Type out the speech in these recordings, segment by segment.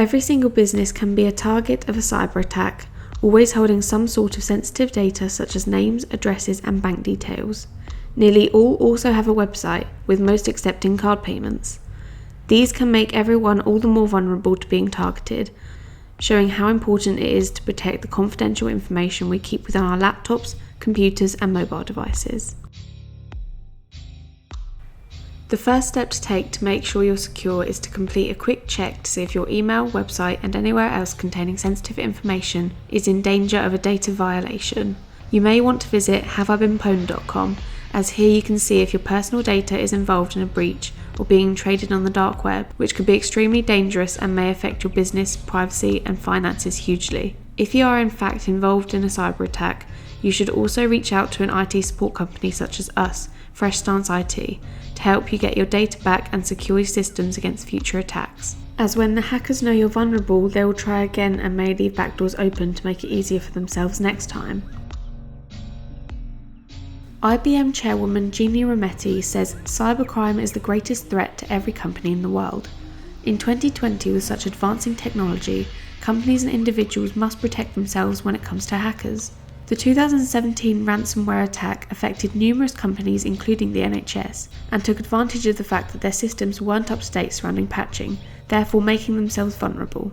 Every single business can be a target of a cyber attack, always holding some sort of sensitive data such as names, addresses, and bank details. Nearly all also have a website, with most accepting card payments. These can make everyone all the more vulnerable to being targeted, showing how important it is to protect the confidential information we keep within our laptops, computers, and mobile devices. The first step to take to make sure you're secure is to complete a quick check to see if your email, website, and anywhere else containing sensitive information is in danger of a data violation. You may want to visit haveibeenpwned.com, as here you can see if your personal data is involved in a breach or being traded on the dark web, which could be extremely dangerous and may affect your business, privacy, and finances hugely. If you are in fact involved in a cyber attack, you should also reach out to an IT support company such as us, FreshStanceIT, to help you get your data back and secure your systems against future attacks. As when the hackers know you're vulnerable, they will try again and may leave backdoors open to make it easier for themselves next time. IBM chairwoman Jeannie Rometty says cybercrime is the greatest threat to every company in the world. In 2020, with such advancing technology, companies and individuals must protect themselves when it comes to hackers. The 2017 ransomware attack affected numerous companies including the NHS and took advantage of the fact that their systems weren't up to date surrounding patching, therefore making themselves vulnerable.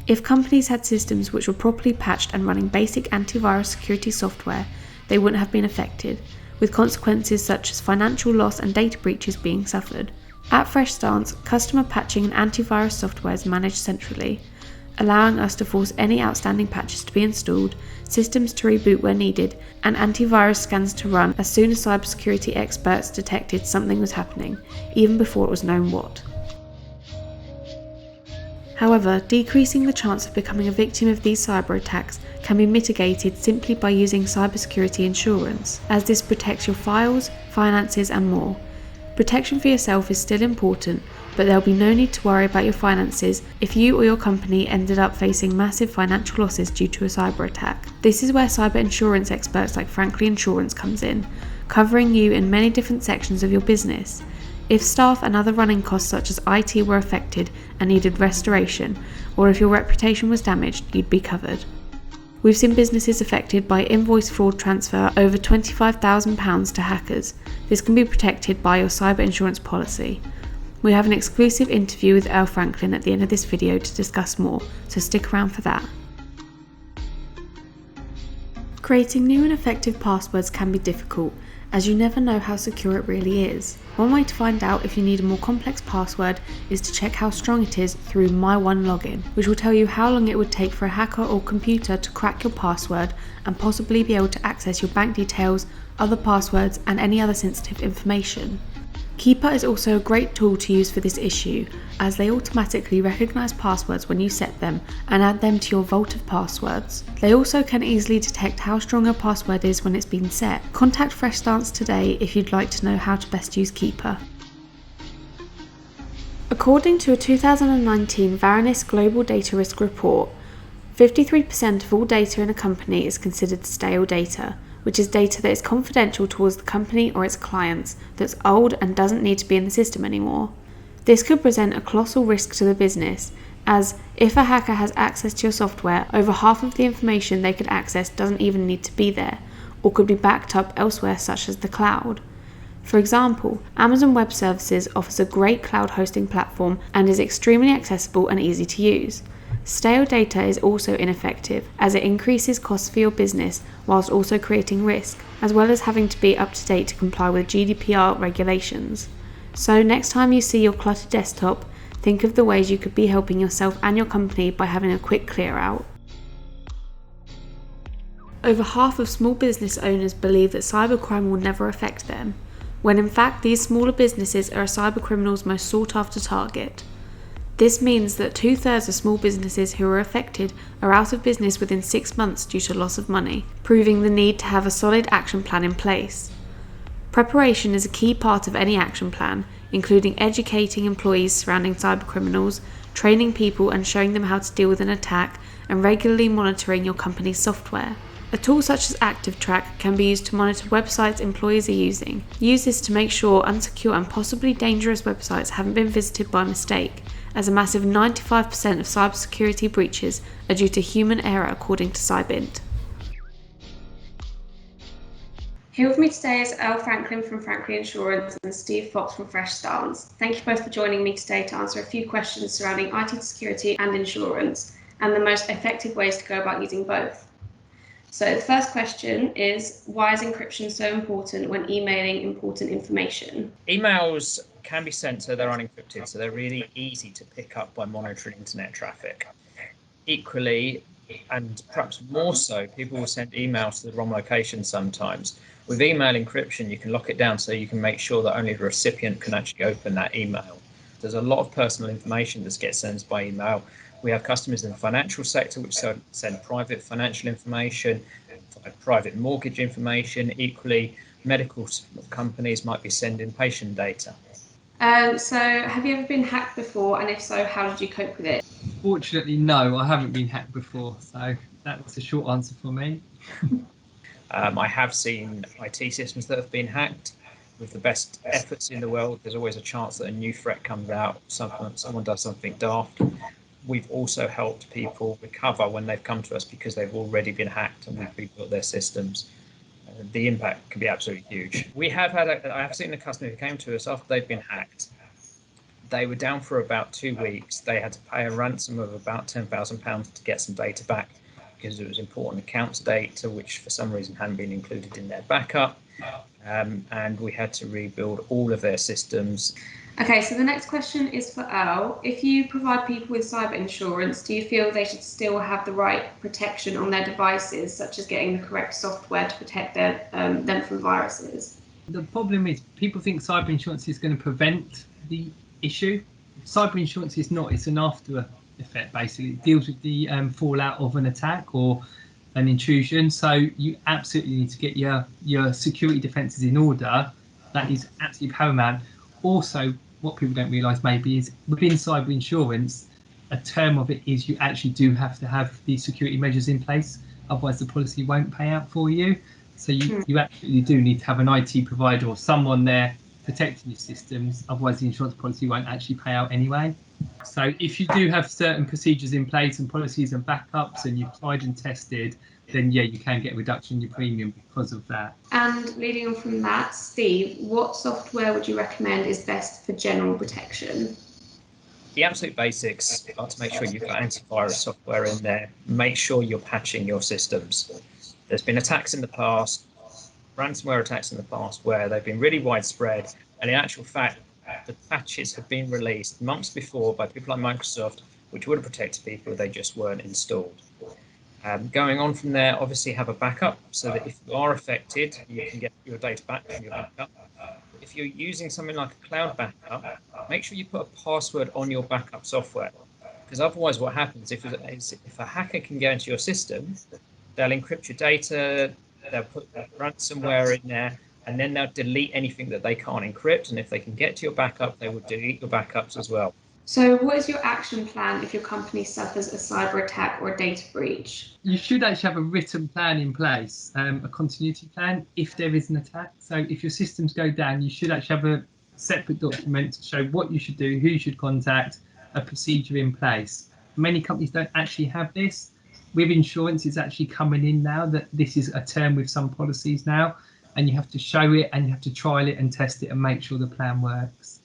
If companies had systems which were properly patched and running basic antivirus security software, they wouldn't have been affected, with consequences such as financial loss and data breaches being suffered. At FreshStance, customer patching and antivirus software is managed centrally, allowing us to force any outstanding patches to be installed, systems to reboot where needed, and antivirus scans to run as soon as cybersecurity experts detected something was happening, even before it was known what. However, decreasing the chance of becoming a victim of these cyber attacks can be mitigated simply by using cybersecurity insurance, as this protects your files, finances, and more. Protection for yourself is still important, but there will be no need to worry about your finances if you or your company ended up facing massive financial losses due to a cyber attack. This is where cyber insurance experts like Frankly Insurance comes in, covering you in many different sections of your business. If staff and other running costs such as IT were affected and needed restoration, or if your reputation was damaged, you'd be covered. We've seen businesses affected by invoice fraud transfer over £25,000 to hackers. This can be protected by your cyber insurance policy. We have an exclusive interview with Earl Franklin at the end of this video to discuss more, so stick around for that. Creating new and effective passwords can be difficult, as you never know how secure it really is. One way to find out if you need a more complex password is to check how strong it is through My One Login, which will tell you how long it would take for a hacker or computer to crack your password and possibly be able to access your bank details, other passwords, and any other sensitive information. Keeper is also a great tool to use for this issue, as they automatically recognise passwords when you set them and add them to your vault of passwords. They also can easily detect how strong a password is when it's been set. Contact FreshStance today if you'd like to know how to best use Keeper. According to a 2019 Varonis Global Data Risk Report, 53% of all data in a company is considered stale data, which is data that is confidential towards the company or its clients, that's old and doesn't need to be in the system anymore. This could present a colossal risk to the business, as if a hacker has access to your software, over half of the information they could access doesn't even need to be there, or could be backed up elsewhere such as the cloud. For example, Amazon Web Services offers a great cloud hosting platform and is extremely accessible and easy to use. Stale data is also ineffective, as it increases costs for your business whilst also creating risk, as well as having to be up to date to comply with GDPR regulations. So next time you see your cluttered desktop, think of the ways you could be helping yourself and your company by having a quick clear out. Over half of small business owners believe that cybercrime will never affect them, when in fact these smaller businesses are a cybercriminal's most sought after target. This means that 2/3 of small businesses who are affected are out of business within 6 months due to loss of money, proving the need to have a solid action plan in place. Preparation is a key part of any action plan, including educating employees surrounding cybercriminals, training people and showing them how to deal with an attack, and regularly monitoring your company's software. A tool such as ActiveTrack can be used to monitor websites employees are using. Use this to make sure unsecure and possibly dangerous websites haven't been visited by mistake, as a massive 95% of cybersecurity breaches are due to human error according to CybInt. Here with me today is Earl Franklin from Franklin Insurance and Steve Fox from FreshStance. Thank you both for joining me today to answer a few questions surrounding IT security and insurance, and the most effective ways to go about using both. So the first question is, why is encryption so important when emailing important information? Emails can be sent so they're unencrypted, so they're really easy to pick up by monitoring internet traffic. Equally, and perhaps more so, people will send emails to the wrong location sometimes. With email encryption, you can lock it down so you can make sure that only the recipient can actually open that email. There's a lot of personal information that gets sent by email. We have customers in the financial sector which send private financial information, private mortgage information. Equally, medical companies might be sending patient data. So have you ever been hacked before, and if so, how did you cope with it? Fortunately, no, I haven't been hacked before, so that's a short answer for me. I have seen IT systems that have been hacked. With the best efforts in the world, there's always a chance that a new threat comes out, someone does something daft. We've also helped people recover when they've come to us because they've already been hacked and we've rebuilt their systems. The impact can be absolutely huge. I have seen a customer who came to us after they'd been hacked. They were down for about 2 weeks. They had to pay a ransom of about £10,000 to get some data back because it was important accounts data, which for some reason hadn't been included in their backup. And we had to rebuild all of their systems. Okay, so the next question is for Earl. If you provide people with cyber insurance, do you feel they should still have the right protection on their devices, such as getting the correct software to protect them from viruses? The problem is people think cyber insurance is going to prevent the issue. Cyber insurance is not, it's an after effect basically. It deals with the fallout of an attack or an intrusion. So you absolutely need to get your security defences in order. That is absolutely paramount. Also, what people don't realise maybe is within cyber insurance, a term of it is you actually do have to have these security measures in place. Otherwise, the policy won't pay out for you. So you absolutely do need to have an IT provider or someone there protecting your systems. Otherwise, the insurance policy won't actually pay out anyway. So if you do have certain procedures in place and policies and backups and you've tried and tested, then yeah, you can get a reduction in your premium because of that. And leading on from that, Steve, what software would you recommend is best for general protection? The absolute basics are to make sure you've got antivirus software in there. Make sure you're patching your systems. There's been attacks in the past, ransomware attacks in the past, where they've been really widespread. And in actual fact, the patches have been released months before by people like Microsoft, which would have protected people if they just weren't installed. Going on from there, obviously have a backup so that if you are affected, you can get your data back from your backup. If you're using something like a cloud backup, make sure you put a password on your backup software, because otherwise what happens if a hacker can get into your system, they'll encrypt your data, they'll put ransomware in there, and then they'll delete anything that they can't encrypt. And if they can get to your backup, they will delete your backups as well. So what is your action plan if your company suffers a cyber attack or a data breach? You should actually have a written plan in place, a continuity plan if there is an attack. So if your systems go down, you should actually have a separate document to show what you should do, who you should contact, a procedure in place. Many companies don't actually have this. With insurance, it's actually coming in now that this is a term with some policies now, and you have to show it and you have to trial it and test it and make sure the plan works.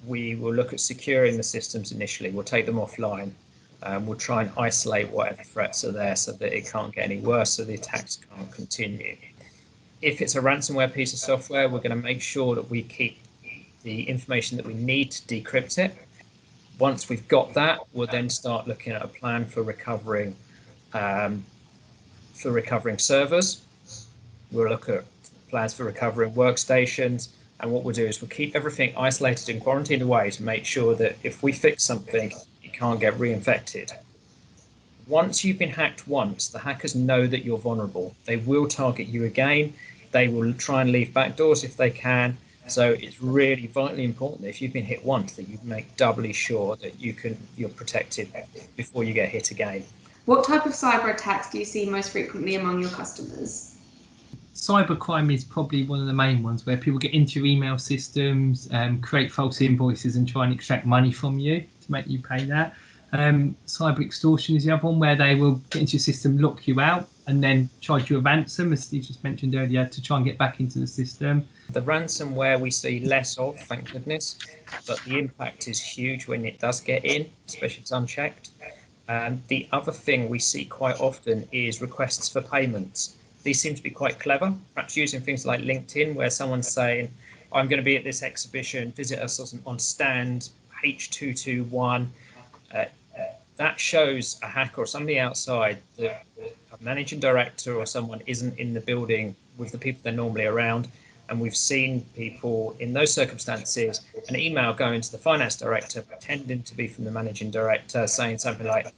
We will look at securing the systems initially. We'll take them offline. We'll try and isolate whatever threats are there so that it can't get any worse, so the attacks can't continue. If it's a ransomware piece of software, we're going to make sure that we keep the information that we need to decrypt it. Once we've got that, we'll then start looking at a plan for recovering servers. We'll look at plans for recovering workstations. And what we'll do is we'll keep everything isolated and quarantined away to make sure that if we fix something, it can't get reinfected. Once you've been hacked once, the hackers know that you're vulnerable. They will target you again. They will try and leave backdoors if they can. So it's really vitally important that if you've been hit once, that you make doubly sure that you're protected before you get hit again. What type of cyber attacks do you see most frequently among your customers? Cybercrime is probably one of the main ones, where people get into your email systems, create false invoices and try and extract money from you to make you pay that. Cyber extortion is the other one, where they will get into your system, lock you out, and then charge you a ransom, as Steve just mentioned earlier, to try and get back into the system. The ransomware we see less of, thank goodness, but the impact is huge when it does get in, especially if it's unchecked. The other thing we see quite often is requests for payments. These seem to be quite clever, perhaps using things like LinkedIn, where someone's saying, I'm going to be at this exhibition, visit us on stand H221. That shows a hacker or somebody outside that a managing director or someone isn't in the building with the people they're normally around. And we've seen people in those circumstances, an email going to the finance director pretending to be from the managing director, saying something like,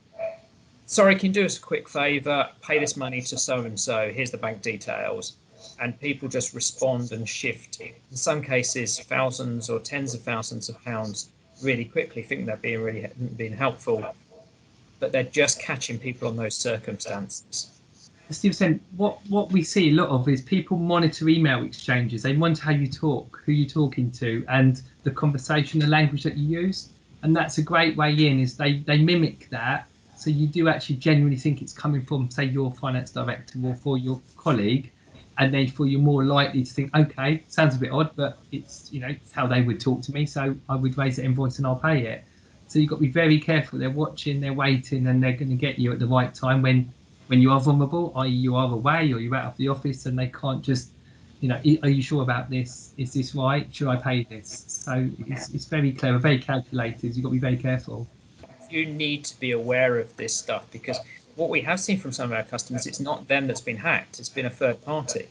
sorry, can you do us a quick favour? Pay this money to so-and-so. Here's the bank details. And people just respond and shift, in some cases, thousands or tens of thousands of pounds really quickly, thinking they're being helpful. But they're just catching people on those circumstances. Steve said, what we see a lot of is people monitor email exchanges. They monitor how you talk, who you're talking to, and the conversation, the language that you use. And that's a great way in, is they mimic that. So you do actually genuinely think it's coming from, say, your finance director or for your colleague, and therefore you're more likely to think, okay, sounds a bit odd, but it's, it's how they would talk to me, so I would raise the invoice and I'll pay it. So you've got to be very careful. They're watching, they're waiting, and they're going to get you at the right time when you are vulnerable, i.e. you are away or you're out of the office, and they can't just, are you sure about this? Is this right? Should I pay this? So it's very clever, very calculated. You've got to be very careful. You need to be aware of this stuff, because what we have seen from some of our customers, it's not them that's been hacked, it's been a third party.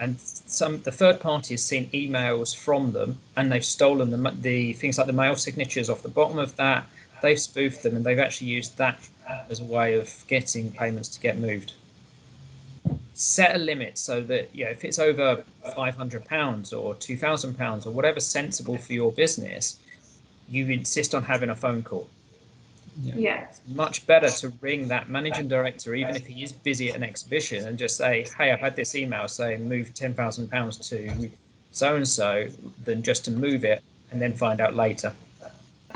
And the third party has seen emails from them, and they've stolen the things like the mail signatures off the bottom of that. They've spoofed them, and they've actually used that as a way of getting payments to get moved. Set a limit so that, if it's over £500 or £2,000 or whatever's sensible for your business, you insist on having a phone call. Yeah. It's much better to ring that managing director, even if he is busy at an exhibition, and just say, hey, I've had this email saying move £10,000 to so-and-so, than just to move it and then find out later.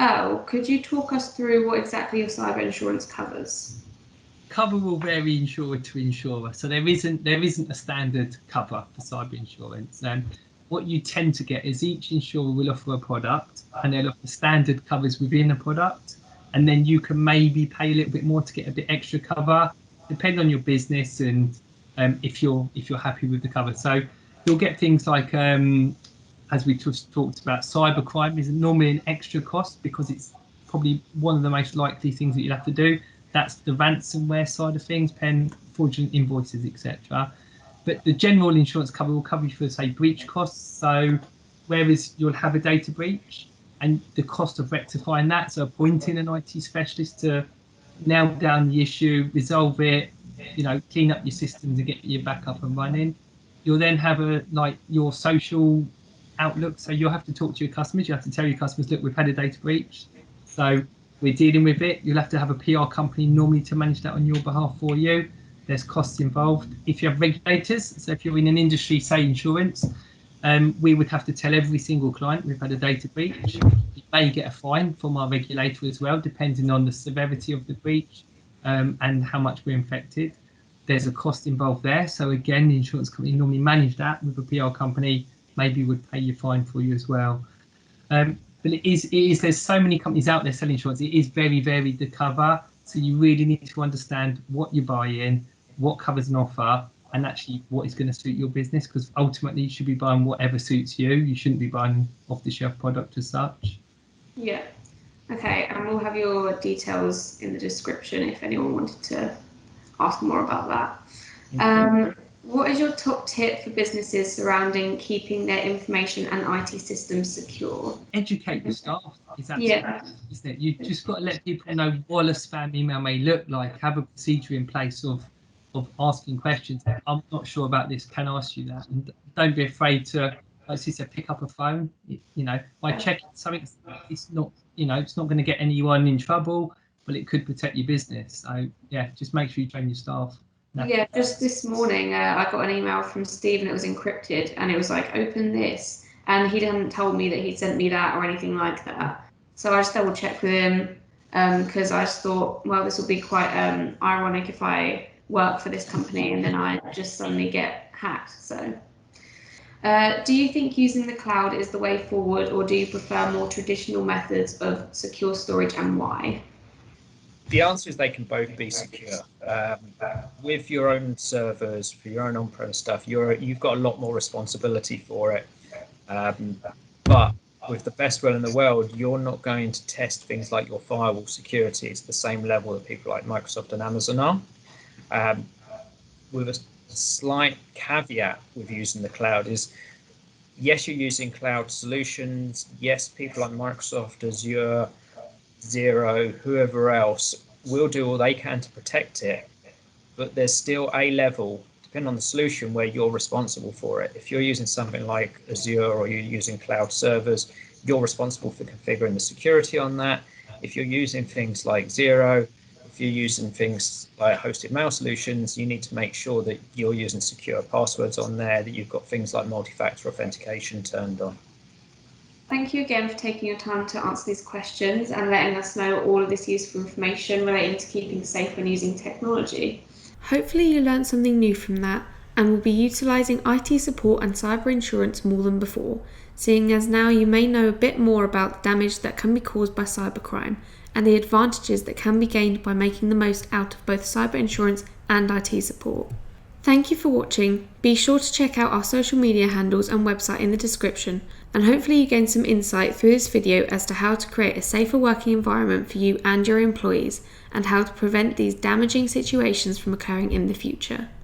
Oh, could you talk us through what exactly your cyber insurance covers? Cover will vary insurer to insurer, so there isn't a standard cover for cyber insurance. And what you tend to get is each insurer will offer a product, and they'll offer standard covers within a product, and then you can maybe pay a little bit more to get a bit extra cover, depending on your business and if you're happy with the cover. So you'll get things like, as we just talked about, cybercrime is normally an extra cost because it's probably one of the most likely things that you'll have to do. That's the ransomware side of things, pen, fraudulent invoices, etc. But the general insurance cover will cover you for, say, breach costs. So whereas you'll have a data breach and the cost of rectifying that, so appointing an IT specialist to nail down the issue, resolve it, clean up your systems and get you back up and running. You'll then have your social outlook. So you'll have to talk to your customers. You have to tell your customers, look, we've had a data breach, so we're dealing with it. You'll have to have a PR company normally to manage that on your behalf for you. There's costs involved. If you have regulators, so if you're in an industry, say insurance, we would have to tell every single client we've had a data breach. You may get a fine from our regulator as well, depending on the severity of the breach and how much we're infected. There's a cost involved there. So again, the insurance company normally manage that with a PR company, maybe would pay your fine for you as well. But it is there's so many companies out there selling insurance. It is very varied, the cover. So you really need to understand what you're buying, what covers an offer, and actually what is going to suit your business, because ultimately you should be buying whatever suits you. You shouldn't be buying off-the-shelf product as such. Yeah. Okay, and we'll have your details in the description if anyone wanted to ask more about that. What is your top tip for businesses surrounding keeping their information and IT systems secure? Educate your staff is absolutely, isn't it? You've just got to let people know what a spam email may look like. Have a procedure in place of asking questions. I'm not sure about this. Can I ask you that? And don't be afraid to, as you said, pick up a phone. By checking something, it's not going to get anyone in trouble. but it could protect your business. So yeah, just make sure you train your staff. Yeah, just this morning I got an email from Steve and it was encrypted and it was like, open this, and he hadn't told me that he'd sent me that or anything like that. So I just double checked with him because I just thought, well, this will be quite ironic if I work for this company and then I just suddenly get hacked. So do you think using the cloud is the way forward, or do you prefer more traditional methods of secure storage, and why? The answer is they can both be secure. With your own servers, for your own on-prem stuff, you've got a lot more responsibility for it. But with the best will in the world, you're not going to test things like your firewall security at the same level that people like Microsoft and Amazon are. With a slight caveat with using the cloud is, yes, you're using cloud solutions. Yes, people like Microsoft, Azure, Zero, whoever else will do all they can to protect it, but there's still a level, depending on the solution, where you're responsible for it. If you're using something like Azure or you're using cloud servers, you're responsible for configuring the security on that. If you're using things like Zero, if you're using things like hosted mail solutions, you need to make sure that you're using secure passwords on there, that you've got things like multi-factor authentication turned on. Thank you again for taking your time to answer these questions and letting us know all of this useful information relating to keeping safe when using technology. Hopefully you learned something new from that and will be utilising IT support and cyber insurance more than before, seeing as now you may know a bit more about the damage that can be caused by cybercrime and the advantages that can be gained by making the most out of both cyber insurance and IT support. Thank you for watching. Be sure to check out our social media handles and website in the description, and hopefully you gained some insight through this video as to how to create a safer working environment for you and your employees, and how to prevent these damaging situations from occurring in the future.